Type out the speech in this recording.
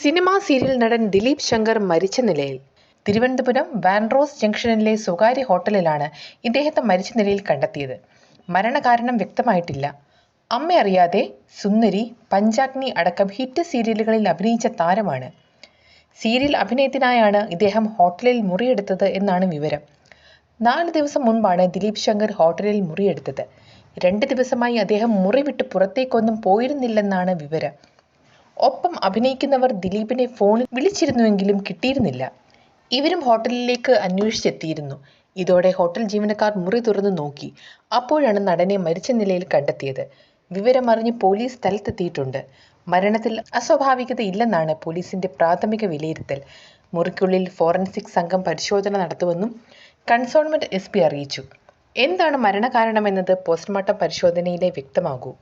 Cinema serial നടൻ ദിലീപ് ശങ്കർ മരിച്ച നിലയിൽ. തിരുവനന്തപുരം വാൻഡ്രോസ് ജംഗ്ഷനിലെ സ്വകാര്യ ഹോട്ടലിലാണ് ഇദ്ദേഹത്തെ മരിച്ച നിലയിൽ കണ്ടെത്തിയത്. മരണകാരണം വ്യക്തമായിട്ടില്ല. അമ്മയറിയാതെ, സുന്ദരി, പഞ്ചാഗ്നി അടക്കം ഹിറ്റ് സീരിയലുകളിൽ അഭിനയിച്ച താരമാണ്. സീരിയൽ അഭിനയത്തിനായാണ് ഇദ്ദേഹം ഹോട്ടലിൽ മുറിയെടുത്തത് എന്നാണ് വിവരം. 4 ദിവസം മുൻപാണ് ദിലീപ് ശങ്കർ ഹോട്ടലിൽ മുറിയെടുത്തത്. 2 ദിവസമായി അദ്ദേഹം മുറി വിട്ട് പുറത്തേക്കൊന്നും പോയിരുന്നില്ലെന്നാണ് വിവരം. ഒപ്പം അഭിനയിക്കുന്നവർ ദിലീപിനെ ഫോണിൽ വിളിച്ചിരുന്നുവെങ്കിലും കിട്ടിയിരുന്നില്ല. ഇവരും ഹോട്ടലിലേക്ക് അന്വേഷിച്ചെത്തിയിരുന്നു. ഇതോടെ ഹോട്ടൽ ജീവനക്കാർ മുറി തുറന്നു നോക്കി. അപ്പോഴാണ് നടനെ മരിച്ച നിലയിൽ കണ്ടെത്തിയത്. വിവരമറിഞ്ഞ് പോലീസ് സ്ഥലത്തെത്തിയിട്ടുണ്ട്. മരണത്തിൽ അസ്വാഭാവികതയില്ലെന്നാണ് പോലീസിന്റെ പ്രാഥമിക വിലയിരുത്തൽ. മുറിക്കുള്ളിൽ ഫോറൻസിക് സംഘം പരിശോധന നടത്തുമെന്നും കൺസോൺമെന്റ് SP അറിയിച്ചു. എന്താണ് മരണകാരണമെന്നത് പോസ്റ്റ്മോർട്ടം പരിശോധനയിലെ വ്യക്തമാകൂ.